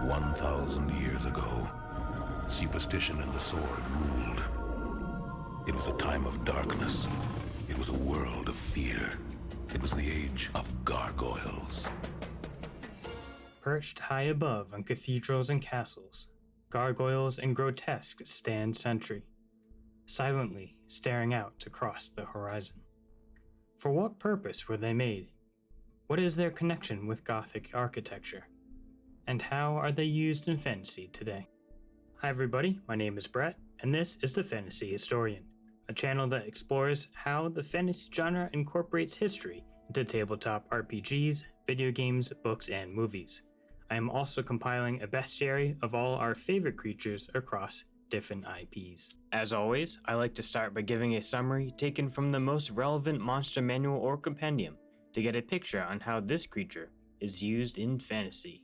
1,000 years ago, superstition and the sword ruled. It was a time of darkness. It was a world of fear. It was the age of gargoyles. Perched high above on cathedrals and castles, gargoyles and grotesques stand sentry, silently staring out across the horizon. For what purpose were they made? What is their connection with Gothic architecture? And how are they used in fantasy today? Hi everybody, my name is Brett, and this is The Fantasy Historian, a channel that explores how the fantasy genre incorporates history into tabletop RPGs, video games, books, and movies. I am also compiling a bestiary of all our favorite creatures across different IPs. As always, I like to start by giving a summary taken from the most relevant monster manual or compendium to get a picture on how this creature is used in fantasy.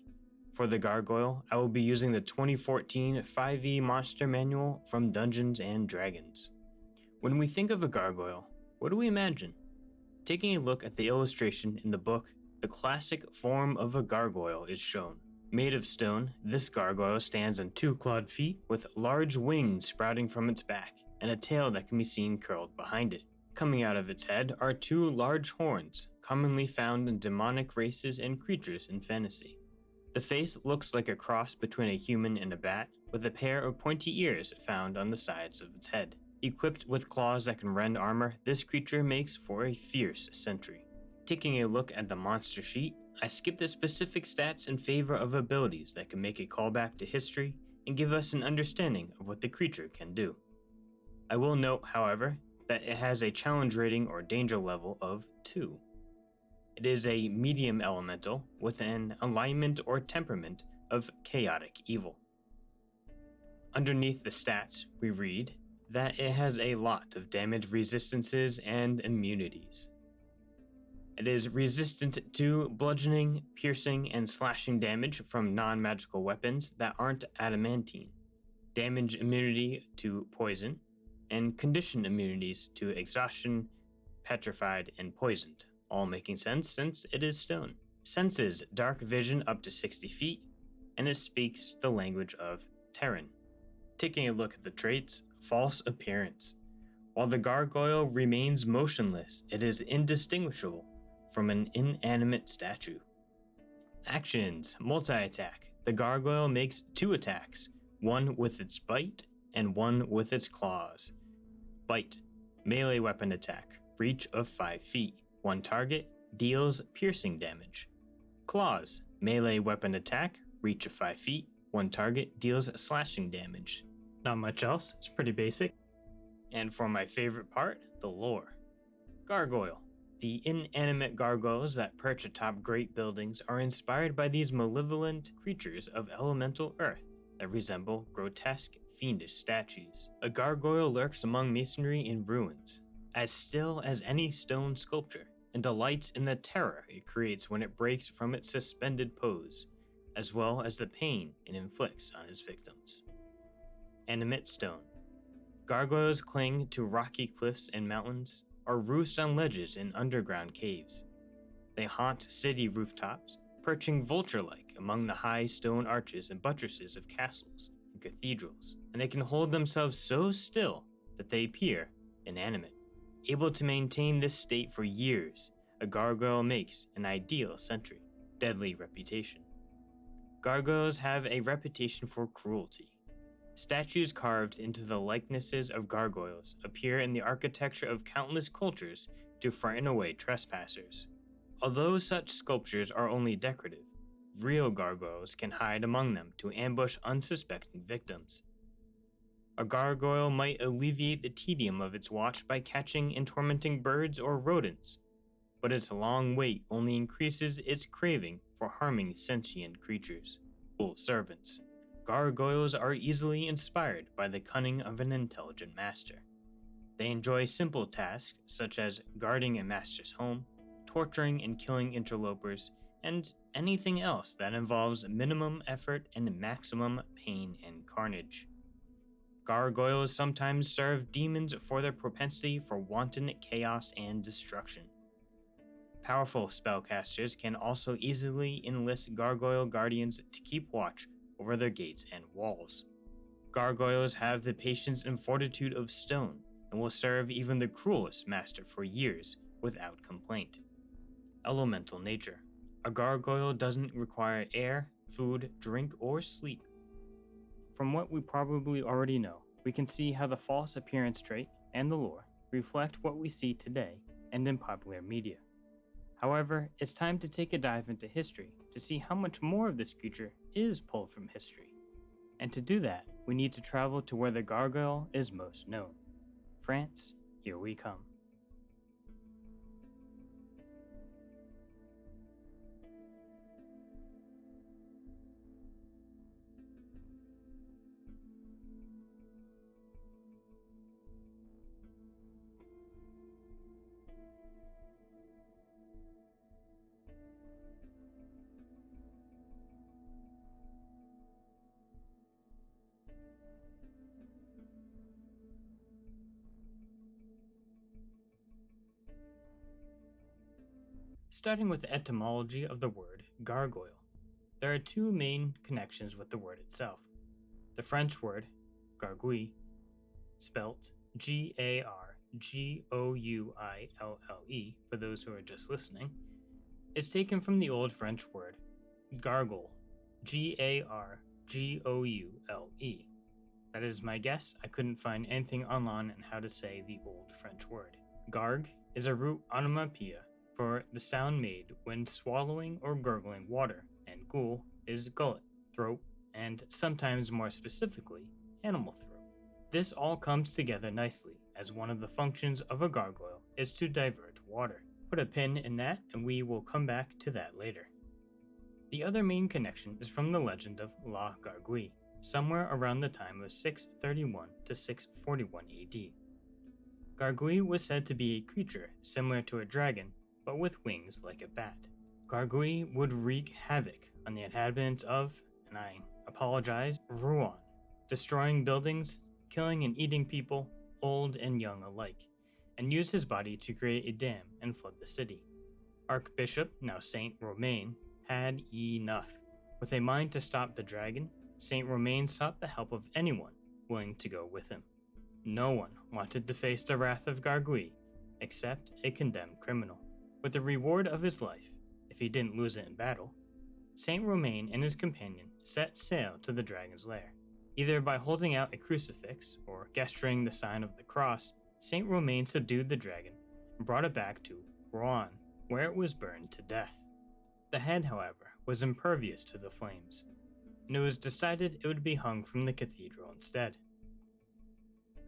For the gargoyle, I will be using the 2014 5e monster manual from Dungeons & Dragons. When we think of a gargoyle, what do we imagine? Taking a look at the illustration in the book, the classic form of a gargoyle is shown. Made of stone, this gargoyle stands on 2 clawed feet with large wings sprouting from its back and a tail that can be seen curled behind it. Coming out of its head are 2 large horns, commonly found in demonic races and creatures in fantasy. The face looks like a cross between a human and a bat, with a pair of pointy ears found on the sides of its head. Equipped with claws that can rend armor, this creature makes for a fierce sentry. Taking a look at the monster sheet, I skip the specific stats in favor of abilities that can make a callback to history and give us an understanding of what the creature can do. I will note, however, that it has a challenge rating or danger level of 2. It is a medium elemental with an alignment or temperament of chaotic evil. Underneath the stats, we read that it has a lot of damage resistances and immunities. It is resistant to bludgeoning, piercing, and slashing damage from non-magical weapons that aren't adamantine, damage immunity to poison, and condition immunities to exhaustion, petrified, and poisoned, all making sense since it is stone. Senses dark vision up to 60 feet, and it speaks the language of Terran. Taking a look at the traits, false appearance. While the gargoyle remains motionless, it is indistinguishable from an inanimate statue. Actions, multi-attack. The gargoyle makes 2 attacks, one with its bite and one with its claws. Bite, melee weapon attack, reach of 5 feet. One target, deals piercing damage. Claws, melee weapon attack, reach of 5 feet. One target, deals slashing damage. Not much else, it's pretty basic. And for my favorite part, the lore. Gargoyle. The inanimate gargoyles that perch atop great buildings are inspired by these malevolent creatures of elemental earth that resemble grotesque, fiendish statues. A gargoyle lurks among masonry in ruins, as still as any stone sculpture, and delights in the terror it creates when it breaks from its suspended pose, as well as the pain it inflicts on its victims. Animate stone. Gargoyles cling to rocky cliffs and mountains, or roost on ledges in underground caves. They haunt city rooftops, perching vulture-like among the high stone arches and buttresses of castles and cathedrals, and they can hold themselves so still that they appear inanimate. Able to maintain this state for years, a gargoyle makes an ideal sentry. Deadly reputation. Gargoyles have a reputation for cruelty. Statues carved into the likenesses of gargoyles appear in the architecture of countless cultures to frighten away trespassers. Although such sculptures are only decorative, real gargoyles can hide among them to ambush unsuspecting victims. A gargoyle might alleviate the tedium of its watch by catching and tormenting birds or rodents, but its long wait only increases its craving for harming sentient creatures. Servants. Gargoyles are easily inspired by the cunning of an intelligent master. They enjoy simple tasks such as guarding a master's home, torturing and killing interlopers, and anything else that involves minimum effort and maximum pain and carnage. Gargoyles sometimes serve demons for their propensity for wanton chaos and destruction. Powerful spellcasters can also easily enlist gargoyle guardians to keep watch over their gates and walls. Gargoyles have the patience and fortitude of stone, and will serve even the cruelest master for years without complaint. Elemental nature. A gargoyle doesn't require air, food, drink, or sleep. From what we probably already know, we can see how the false appearance trait and the lore reflect what we see today and in popular media. However, it's time to take a dive into history to see how much more of this creature is pulled from history. And to do that, we need to travel to where the gargoyle is most known. France, here we come. Starting with the etymology of the word gargoyle, there are two main connections with the word itself. The French word gargouille, spelt Gargouille for those who are just listening, is taken from the old French word gargoyle, Gargoule. That is my guess. I couldn't find anything online on how to say the old French word. Garg is a root onomatopoeia for the sound made when swallowing or gurgling water, and ghoul is gullet, throat, and sometimes more specifically, animal throat. This all comes together nicely, as one of the functions of a gargoyle is to divert water. Put a pin in that, and we will come back to that later. The other main connection is from the legend of La Gargouille, somewhere around the time of 631 to 641 AD. Gargouille was said to be a creature similar to a dragon, but with wings like a bat. Gargouille would wreak havoc on the inhabitants of, and I apologize, Rouen, destroying buildings, killing and eating people, old and young alike, and use his body to create a dam and flood the city. Archbishop, now Saint Romain, had enough. With a mind to stop the dragon, Saint Romain sought the help of anyone willing to go with him. No one wanted to face the wrath of Gargouille, except a condemned criminal. With the reward of his life, if he didn't lose it in battle, Saint Romain and his companion set sail to the dragon's lair. Either by holding out a crucifix or gesturing the sign of the cross, Saint Romain subdued the dragon and brought it back to Rouen, where it was burned to death. The head, however, was impervious to the flames, and it was decided it would be hung from the cathedral instead.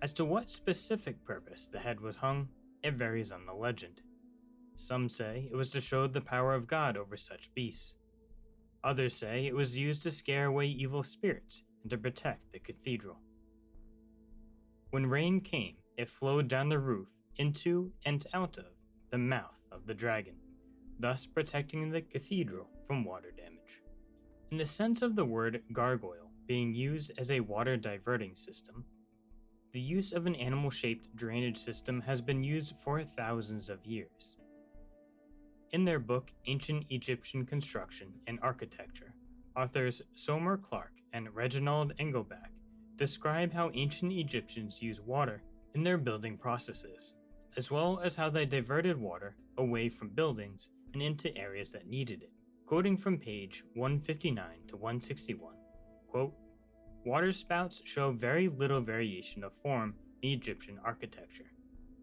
As to what specific purpose the head was hung, it varies on the legend. Some say it was to show the power of God over such beasts. Others say it was used to scare away evil spirits and to protect the cathedral. When rain came, it flowed down the roof into and out of the mouth of the dragon, thus protecting the cathedral from water damage. In the sense of the word gargoyle being used as a water diverting system, the use of an animal-shaped drainage system has been used for thousands of years. In their book Ancient Egyptian Construction and Architecture, authors Somer Clark and Reginald Engelbach describe how ancient Egyptians used water in their building processes, as well as how they diverted water away from buildings and into areas that needed it. Quoting from page 159 to 161, quote, "Water spouts show very little variation of form in Egyptian architecture,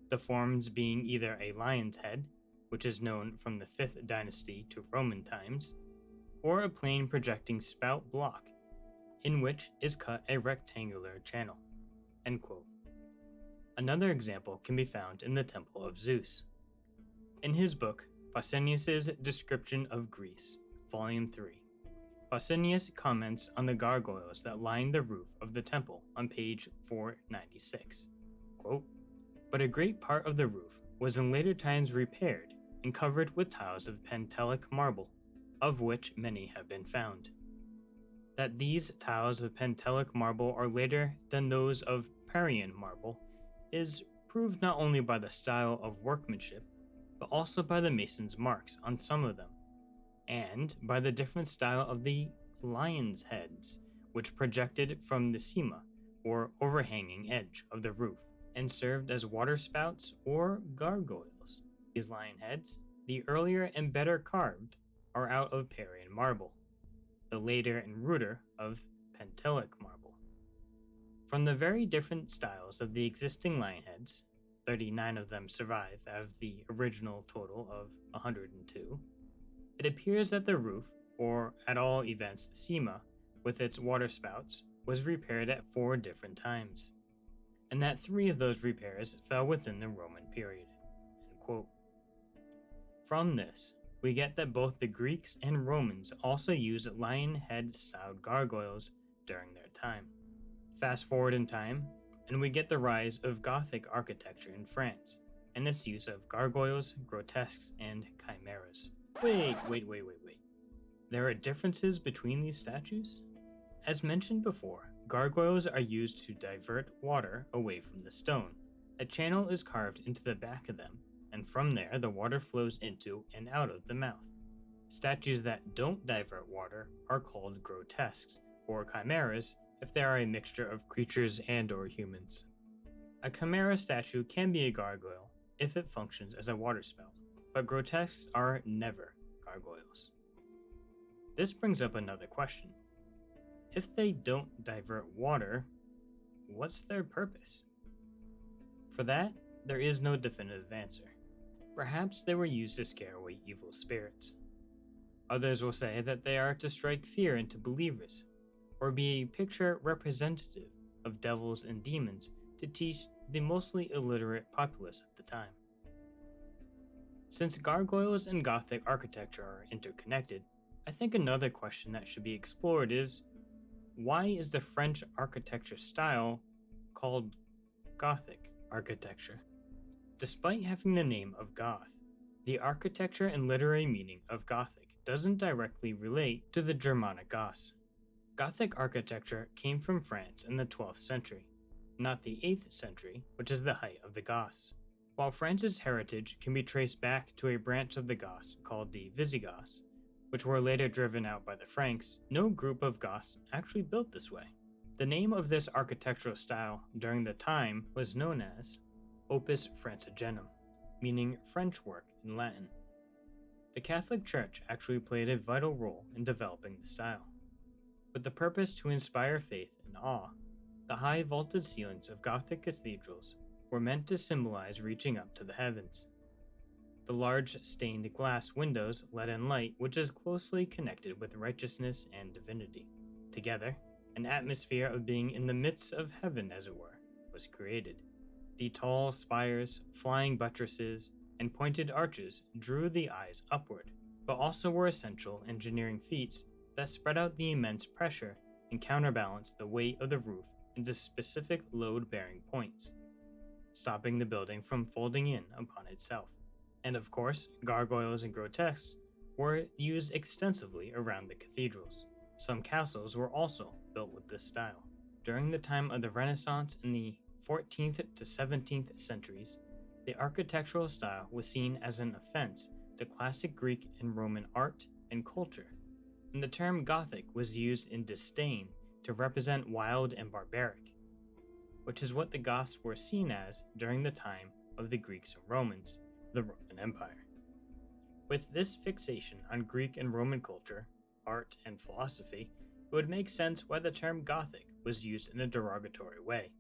the forms being either a lion's head, which is known from the 5th dynasty to Roman times, or a plain projecting spout block, in which is cut a rectangular channel." End quote. Another example can be found in the Temple of Zeus. In his book, Pausanias' Description of Greece, Volume 3, Pausanias comments on the gargoyles that lined the roof of the temple on page 496. Quote, "But a great part of the roof was in later times repaired and covered with tiles of Pentelic marble, of which many have been found. That these tiles of Pentelic marble are later than those of Parian marble is proved not only by the style of workmanship, but also by the mason's marks on some of them, and by the different style of the lions' heads, which projected from the cima, or overhanging edge, of the roof, and served as waterspouts or gargoyles. These lion heads, the earlier and better carved, are out of Parian marble, the later and ruder of Pentelic marble. From the very different styles of the existing lion heads, 39 of them survive out of the original total of 102, it appears that the roof, or at all events the cima, with its waterspouts, was repaired at 4 different times, and that 3 of those repairs fell within the Roman period. End quote. From this, we get that both the Greeks and Romans also used lion head styled gargoyles during their time. Fast forward in time, and we get the rise of Gothic architecture in France, and its use of gargoyles, grotesques, and chimeras. Wait. There are differences between these statues? As mentioned before, gargoyles are used to divert water away from the stone. A channel is carved into the back of them, and from there the water flows into and out of the mouth. Statues that don't divert water are called grotesques, or chimeras if they are a mixture of creatures and or humans. A chimera statue can be a gargoyle if it functions as a waterspout, but grotesques are never gargoyles. This brings up another question. If they don't divert water, what's their purpose? For that, there is no definitive answer. Perhaps they were used to scare away evil spirits. Others will say that they are to strike fear into believers, or be a picture representative of devils and demons to teach the mostly illiterate populace at the time. Since gargoyles and Gothic architecture are interconnected, I think another question that should be explored is, why is the French architecture style called Gothic architecture? Despite having the name of Goth, the architecture and literary meaning of Gothic doesn't directly relate to the Germanic Goths. Gothic architecture came from France in the 12th century, not the 8th century, which is the height of the Goths. While France's heritage can be traced back to a branch of the Goths called the Visigoths, which were later driven out by the Franks, no group of Goths actually built this way. The name of this architectural style during the time was known as Opus Francigenum, meaning French work in Latin. The Catholic Church actually played a vital role in developing the style. With the purpose to inspire faith and awe, the high vaulted ceilings of Gothic cathedrals were meant to symbolize reaching up to the heavens. The large stained glass windows let in light which is closely connected with righteousness and divinity. Together, an atmosphere of being in the midst of heaven, as it were, was created. The tall spires, flying buttresses, and pointed arches drew the eyes upward, but also were essential engineering feats that spread out the immense pressure and counterbalanced the weight of the roof into specific load-bearing points, stopping the building from folding in upon itself. And of course, gargoyles and grotesques were used extensively around the cathedrals. Some castles were also built with this style. During the time of the Renaissance in the 14th to 17th centuries, the architectural style was seen as an offense to classic Greek and Roman art and culture, and the term Gothic was used in disdain to represent wild and barbaric, which is what the Goths were seen as during the time of the Greeks and Romans, the Roman Empire. With this fixation on Greek and Roman culture, art, and philosophy, it would make sense why the term Gothic was used in a derogatory way.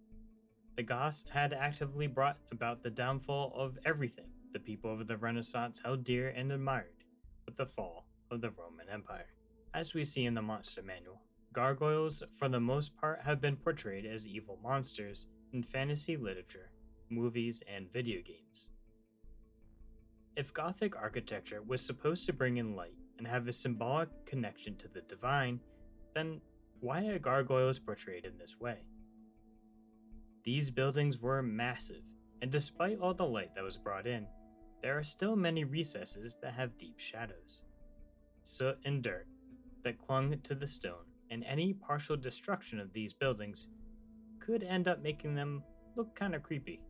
The Goths had actively brought about the downfall of everything the people of the Renaissance held dear and admired with the fall of the Roman Empire. As we see in the Monster Manual, gargoyles for the most part have been portrayed as evil monsters in fantasy literature, movies, and video games. If Gothic architecture was supposed to bring in light and have a symbolic connection to the divine, then why are gargoyles portrayed in this way? These buildings were massive, and despite all the light that was brought in, there are still many recesses that have deep shadows. Soot and dirt that clung to the stone, and any partial destruction of these buildings could end up making them look kind of creepy.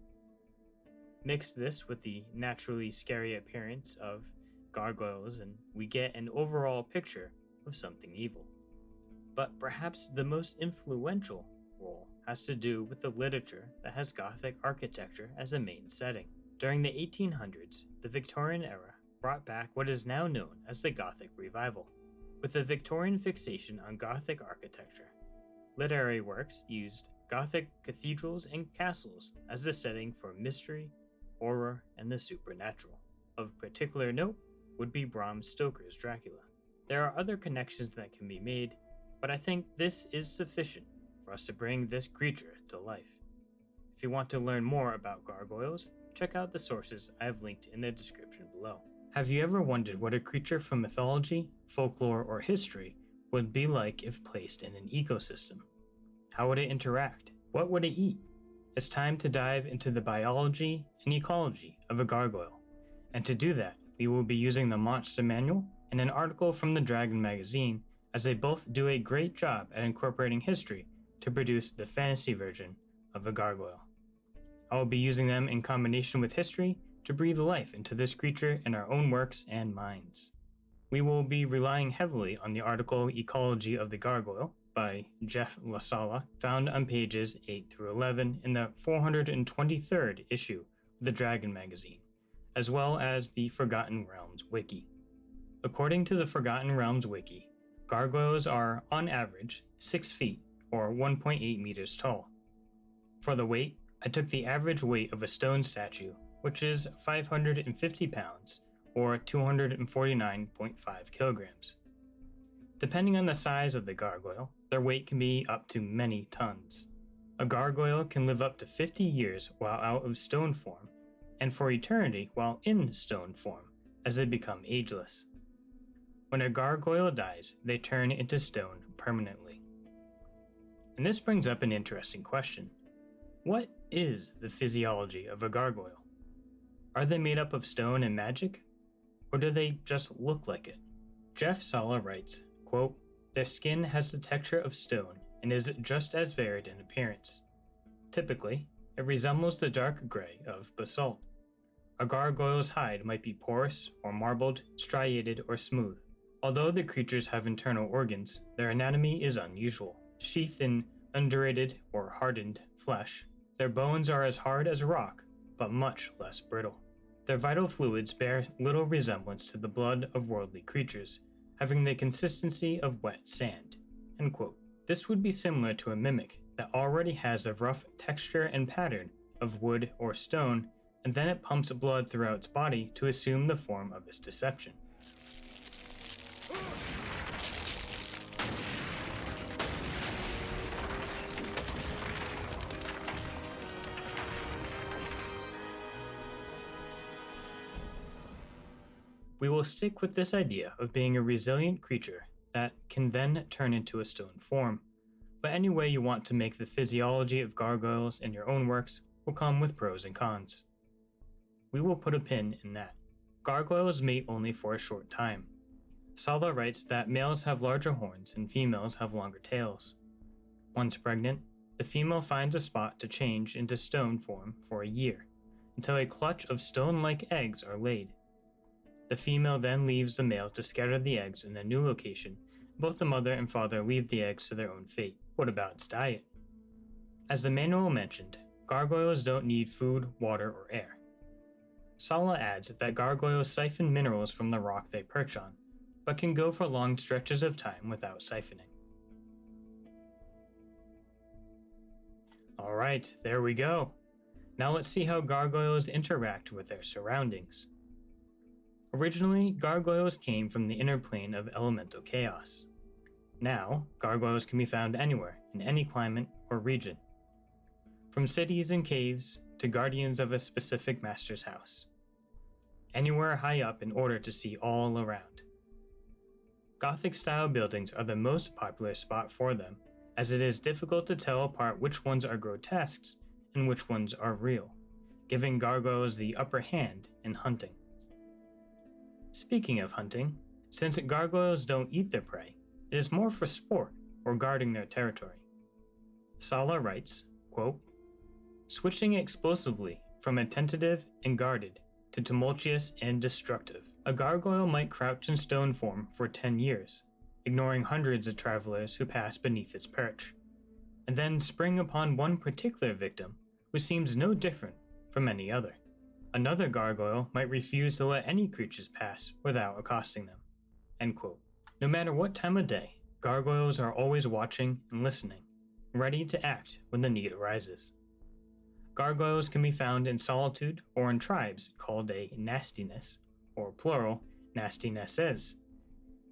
Mix this with the naturally scary appearance of gargoyles, and we get an overall picture of something evil. But perhaps the most influential role has to do with the literature that has Gothic architecture as a main setting. During the 1800s, the Victorian era brought back what is now known as the Gothic Revival. With a Victorian fixation on Gothic architecture, literary works used Gothic cathedrals and castles as the setting for mystery, horror, and the supernatural. Of particular note would be Bram Stoker's Dracula. There are other connections that can be made, but I think this is sufficient for us to bring this creature to life. If you want to learn more about gargoyles, check out the sources I have linked in the description below. Have you ever wondered what a creature from mythology, folklore, or history would be like if placed in an ecosystem? How would it interact? What would it eat? It's time to dive into the biology and ecology of a gargoyle. And to do that, we will be using the Monster Manual and an article from the Dragon magazine, as they both do a great job at incorporating history to produce the fantasy version of a gargoyle. I will be using them in combination with history to breathe life into this creature in our own works and minds. We will be relying heavily on the article Ecology of the Gargoyle by Jeff LaSala, found on pages 8 through 11 in the 423rd issue of the Dragon magazine, as well as the Forgotten Realms wiki. According to the Forgotten Realms wiki, gargoyles are, on average, 6 feet or 1.8 meters tall. For the weight, I took the average weight of a stone statue, which is 550 pounds or 249.5 kilograms. Depending on the size of the gargoyle, their weight can be up to many tons. A gargoyle can live up to 50 years while out of stone form, and for eternity while in stone form, as they become ageless. When a gargoyle dies, they turn into stone permanently. And this brings up an interesting question. What is the physiology of a gargoyle? Are they made up of stone and magic? Or do they just look like it? Jeff Sala writes, quote, "Their skin has the texture of stone and is just as varied in appearance. Typically, it resembles the dark gray of basalt. A gargoyle's hide might be porous or marbled, striated, or smooth. Although the creatures have internal organs, their anatomy is unusual. Sheathed in undulated or hardened flesh, their bones are as hard as rock, but much less brittle. Their vital fluids bear little resemblance to the blood of worldly creatures, having the consistency of wet sand." End quote. This would be similar to a mimic that already has a rough texture and pattern of wood or stone, and then it pumps blood throughout its body to assume the form of its deception. We will stick with this idea of being a resilient creature that can then turn into a stone form, but any way you want to make the physiology of gargoyles in your own works will come with pros and cons. We will put a pin in that. Gargoyles mate only for a short time. Sala writes that males have larger horns and females have longer tails. Once pregnant, the female finds a spot to change into stone form for a year, until a clutch of stone-like eggs are laid. The female then leaves the male to scatter the eggs in a new location. Both the mother and father leave the eggs to their own fate. What about its diet? As the manual mentioned, gargoyles don't need food, water, or air. Sala adds that gargoyles siphon minerals from the rock they perch on, but can go for long stretches of time without siphoning. Alright, there we go. Now let's see how gargoyles interact with their surroundings. Originally, gargoyles came from the inner plane of elemental chaos. Now, gargoyles can be found anywhere, in any climate or region. From cities and caves to guardians of a specific master's house. Anywhere high up in order to see all around. Gothic-style buildings are the most popular spot for them, as it is difficult to tell apart which ones are grotesques and which ones are real, giving gargoyles the upper hand in hunting. Speaking of hunting, since gargoyles don't eat their prey, it is more for sport or guarding their territory. Sala writes, quote, "Switching explosively from attentive and guarded to tumultuous and destructive, a gargoyle might crouch in stone form for 10 years, ignoring hundreds of travelers who pass beneath its perch, and then spring upon one particular victim who seems no different from any other. Another gargoyle might refuse to let any creatures pass without accosting them." End quote. No matter what time of day, gargoyles are always watching and listening, ready to act when the need arises. Gargoyles can be found in solitude or in tribes called a nastiness, or plural, nastinesses.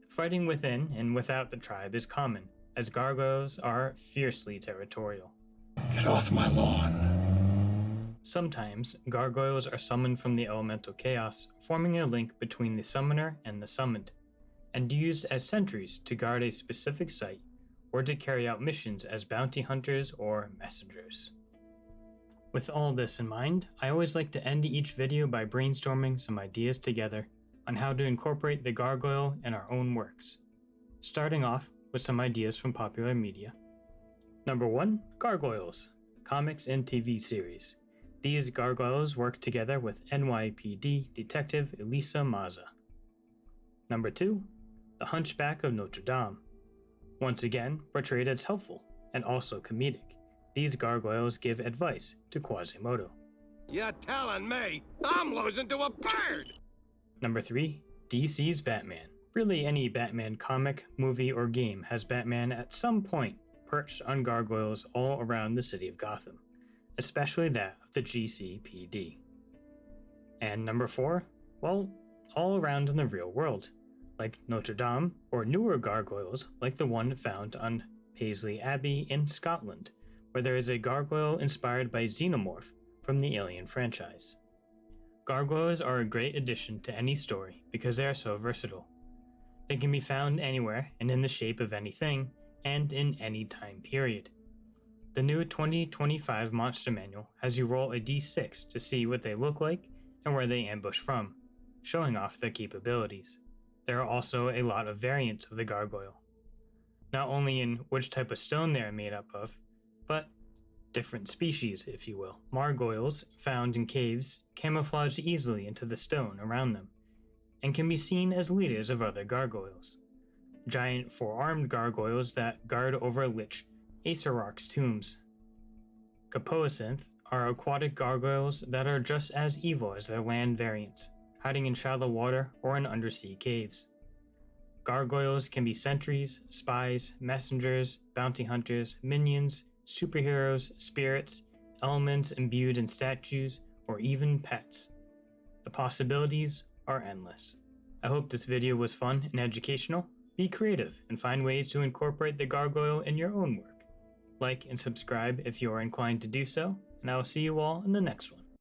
Fighting within and without the tribe is common, as gargoyles are fiercely territorial. "Get off my lawn." Sometimes, gargoyles are summoned from the elemental chaos, forming a link between the summoner and the summoned, and used as sentries to guard a specific site or to carry out missions as bounty hunters or messengers. With all this in mind, I always like to end each video by brainstorming some ideas together on how to incorporate the gargoyle in our own works, starting off with some ideas from popular media. Number 1. Gargoyles, comics and TV series. These gargoyles work together with NYPD Detective Elisa Maza. Number 2. The Hunchback of Notre Dame. Once again, portrayed as helpful and also comedic, these gargoyles give advice to Quasimodo. "You're telling me I'm losing to a bird!" Number 3. DC's Batman. Really any Batman comic, movie, or game has Batman at some point perched on gargoyles all around the city of Gotham, especially that of the GCPD. And number 4, well, all around in the real world, like Notre Dame, or newer gargoyles like the one found on Paisley Abbey in Scotland, where there is a gargoyle inspired by Xenomorph from the Alien franchise. Gargoyles are a great addition to any story because they are so versatile. They can be found anywhere and in the shape of anything, and in any time period. The new 2025 Monster Manual has you roll a d6 to see what they look like and where they ambush from, showing off their capabilities. There are also a lot of variants of the gargoyle, not only in which type of stone they are made up of, but different species, if you will. Margoyles, found in caves, camouflage easily into the stone around them, and can be seen as leaders of other gargoyles. Giant four-armed gargoyles that guard over Lich Acerarch's tombs. Capoacinth are aquatic gargoyles that are just as evil as their land variants, hiding in shallow water or in undersea caves. Gargoyles can be sentries, spies, messengers, bounty hunters, minions, superheroes, spirits, elements imbued in statues, or even pets. The possibilities are endless. I hope this video was fun and educational. Be creative and find ways to incorporate the gargoyle in your own work. Like and subscribe if you are inclined to do so, and I will see you all in the next one.